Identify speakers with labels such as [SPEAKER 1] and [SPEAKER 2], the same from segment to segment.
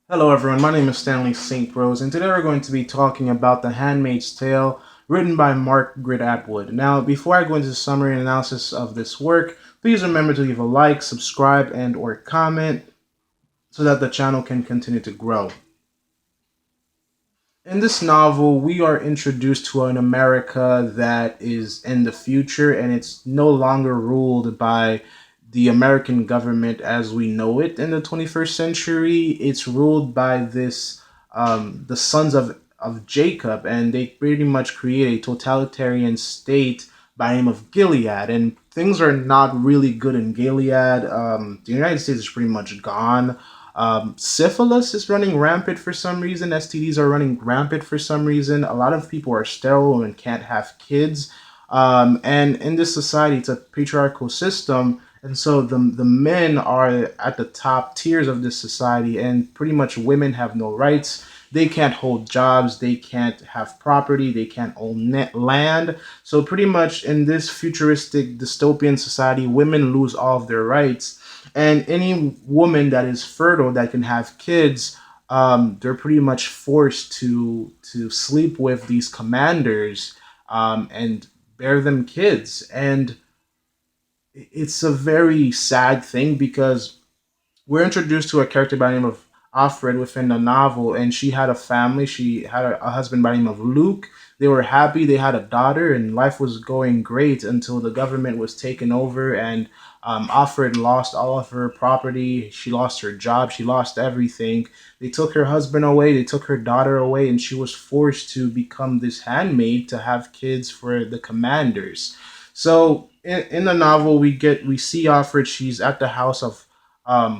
[SPEAKER 1] Hello, everyone. My name is Stanley St. Rose, and today we're going to be talking about The Handmaid's Tale, written by Margaret Atwood. Now, before I go into the summary and analysis of this work, please remember to leave a like, subscribe, and/or comment so that the channel can continue to grow. In this novel, we are introduced to an America that is in the future, and it's no longer ruled by the American government as we know it in the 21st century. It's ruled by the sons of Jacob, and they pretty much create a totalitarian state by the name of Gilead. And things are not really good in Gilead. The United States is pretty much gone. Syphilis is running rampant for some reason. STDs are running rampant for some reason. A lot of people are sterile and can't have kids. And in this society, it's a patriarchal system. And so the men are at the top tiers of this society, and pretty much women have no rights. They can't hold jobs. They can't have property. They can't own land. So, pretty much in this futuristic dystopian society, women lose all of their rights, and any woman that is fertile that can have kids, they're pretty much forced to sleep with these commanders, and bear them kids. And it's a very sad thing because we're introduced to a character by the name of Alfred within the novel, and she had a family. She had a husband by the name of Luke. They were happy. They had a daughter, and life was going great until the government was taken over, and Alfred lost all of her property. She lost her job. She lost everything. They took her husband away. They took her daughter away, and she was forced to become this handmaid to have kids for the commanders. So in the novel, we see Alfred. She's at the house of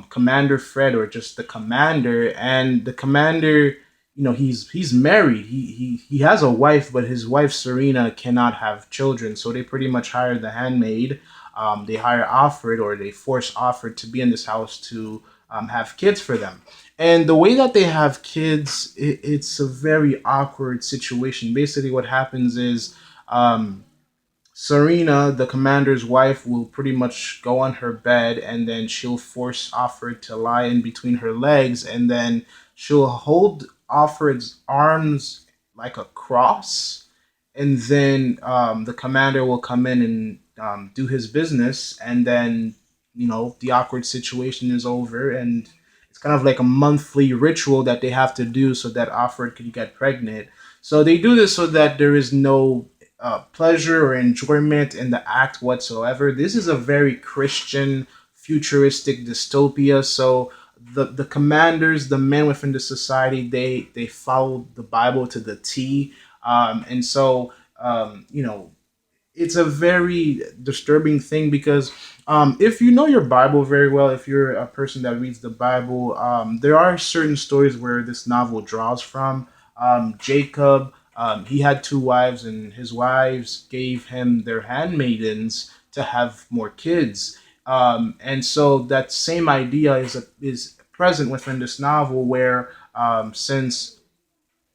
[SPEAKER 1] Commander Fred, or just the commander, and the commander, he's married. He has a wife, but his wife Serena cannot have children, so they pretty much hire the handmaid. They hire Alfred, or they force Alfred to be in this house to have kids for them. And the way that they have kids, it's a very awkward situation. Basically, what happens is, Serena, the commander's wife, will pretty much go on her bed, and then she'll force Alfred to lie in between her legs, and then she'll hold Alfred's arms like a cross, and then the commander will come in and do his business, and then the awkward situation is over, and it's kind of like a monthly ritual that they have to do so that Alfred can get pregnant. So they do this so that there is no pleasure or enjoyment in the act whatsoever. This is a very Christian, futuristic dystopia. So the commanders, the men within the society, they follow the Bible to the T, and so it's a very disturbing thing because if you know your Bible very well, if you're a person that reads the Bible, there are certain stories where this novel draws from. Jacob, he had two wives, and his wives gave him their handmaidens to have more kids. And so that same idea is present within this novel, where since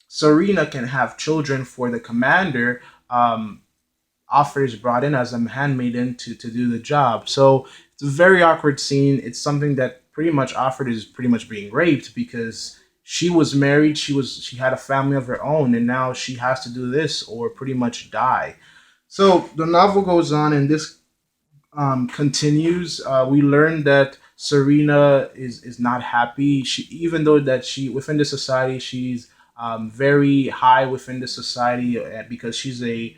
[SPEAKER 1] Serena can have children for the commander, Alfred is brought in as a handmaiden to do the job. So it's a very awkward scene. It's something that pretty much Alfred is pretty much being raped because she was married, she had a family of her own, and now she has to do this or pretty much die. So the novel goes on, and this continues. We learn that Serena is not happy. She, even though that she within the society, she's very high within the society, because she's a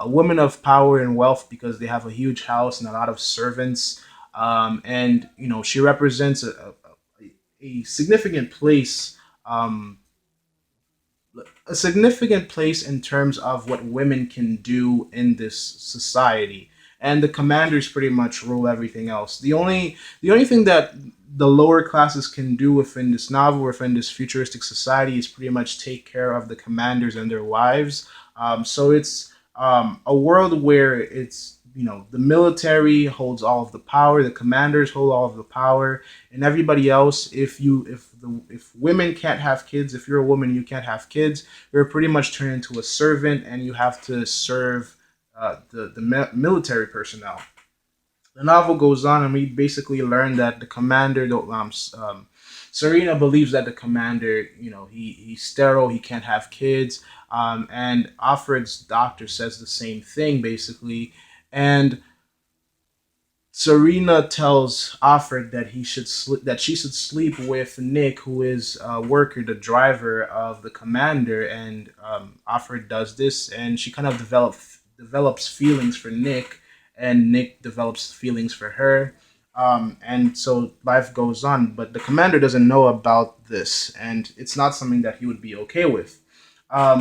[SPEAKER 1] woman of power and wealth, because they have a huge house and a lot of servants. And she represents a significant place, um, a significant place in terms of what women can do in this society. And the commanders pretty much rule everything else. The only thing that the lower classes can do within this novel, within this futuristic society, is pretty much take care of the commanders and their wives. So it's a world where it's the military holds all of the power, the commanders hold all of the power, and everybody else. If women can't have kids, if you're a woman and you can't have kids, you're pretty much turned into a servant, and you have to serve the military personnel. The novel goes on, and we basically learn that the commander, Serena believes that the commander, he's sterile, he can't have kids, and Alfred's doctor says the same thing basically, and Serena tells Alfred that that she should sleep with Nick, who is a worker, the driver of the commander, and Alfred does this, and she kind of develops feelings for Nick, and Nick develops feelings for her, and so life goes on. But the commander doesn't know about this, and it's not something that he would be okay with.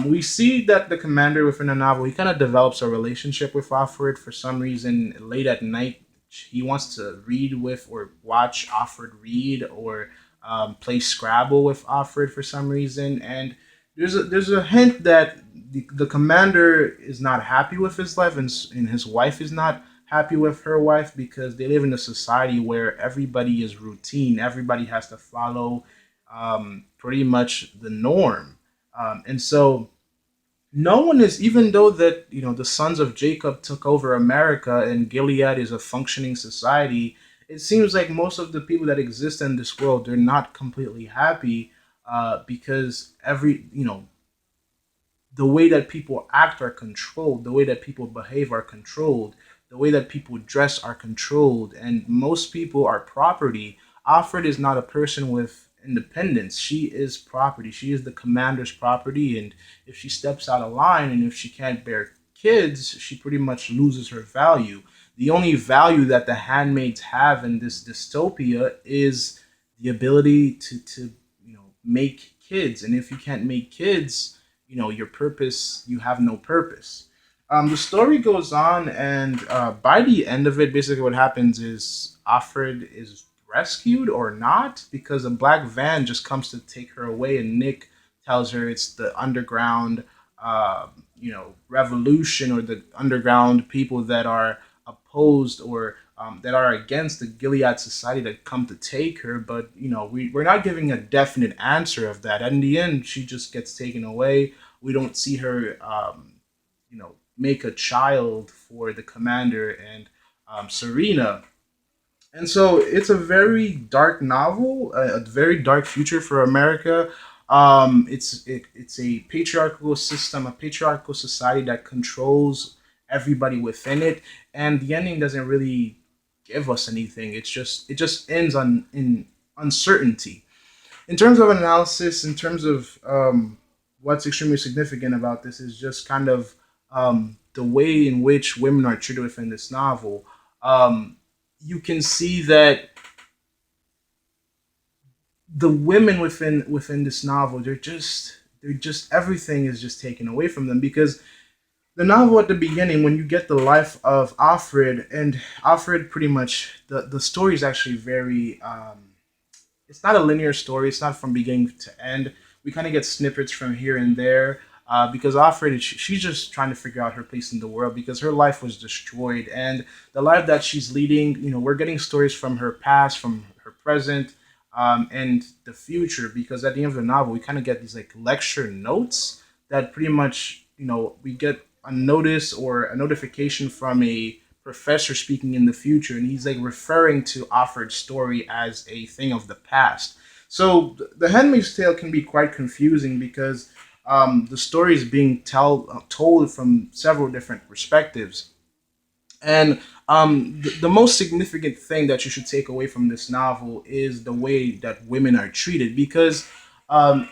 [SPEAKER 1] We see that the commander within the novel, he kind of develops a relationship with Alfred for some reason. Late at night, he wants to read with or watch Alfred read, or play Scrabble with Alfred for some reason. And there's a hint that the commander is not happy with his life, and his wife is not happy with her wife, because they live in a society where everybody is routine. Everybody has to follow pretty much the norm, and so no one is, even though that the sons of Jacob took over America and Gilead is a functioning society. It seems like most of the people that exist in this world, they're not completely happy, because the way that people act are controlled, the way that people behave are controlled, the way that people dress are controlled, and most people are property. Alfred is not a person with independence. She is property. She is the commander's property, and if she steps out of line and if she can't bear kids, she pretty much loses her value. The only value that the handmaids have in this dystopia is the ability to make kids, and if you can't make kids, your purpose, you have no purpose. The story goes on, and by the end of it, basically what happens is Alfred is rescued or not, because a black van just comes to take her away, and Nick tells her it's the underground, revolution, or the underground people that are opposed, or that are against the Gilead society that come to take her. But we're not giving a definite answer of that. And in the end, she just gets taken away. We don't see her, make a child for the commander and Serena. And so it's a very dark novel, a very dark future for America. It's a patriarchal system, a patriarchal society that controls everybody within it, and the ending doesn't really give us anything. It just ends on in uncertainty. In terms of analysis, in terms of what's extremely significant about this is just kind of the way in which women are treated within this novel. Um, you can see that the women within this novel, they're just everything is just taken away from them, because the novel at the beginning, when you get the life of Alfred, and Alfred pretty much, the story is actually very, it's not a linear story. It's not from beginning to end. We kind of get snippets from here and there, because Alfred, she's just trying to figure out her place in the world, because her life was destroyed, and the life that she's leading, we're getting stories from her past, from her present, and the future. Because at the end of the novel, we kind of get these like lecture notes that pretty much, we get a notice or a notification from a professor speaking in the future, and he's like referring to Alfred's story as a thing of the past. So the Handmaid's Tale can be quite confusing, because the story is being told from several different perspectives. And the most significant thing that you should take away from this novel is the way that women are treated, because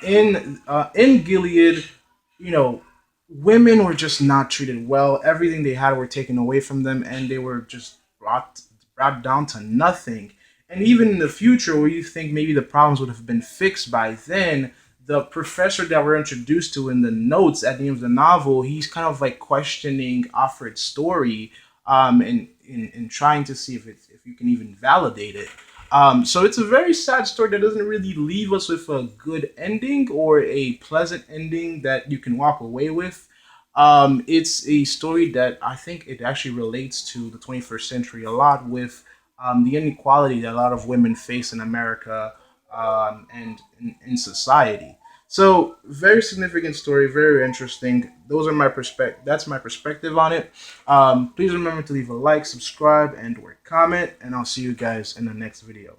[SPEAKER 1] in Gilead, you know, women were just not treated well. Everything they had were taken away from them, and they were just brought down to nothing. And even in the future, where you think maybe the problems would have been fixed by then, the professor that we're introduced to in the notes at the end of the novel, he's kind of like questioning Alfred's story, and trying to see if you can even validate it. So it's a very sad story that doesn't really leave us with a good ending or a pleasant ending that you can walk away with. It's a story that I think it actually relates to the 21st century a lot, with the inequality that a lot of women face in America, and in society. So very significant story, very interesting. Those are my perspective. That's my perspective on it. Please remember to leave a like, subscribe, and or comment, and I'll see you guys in the next video.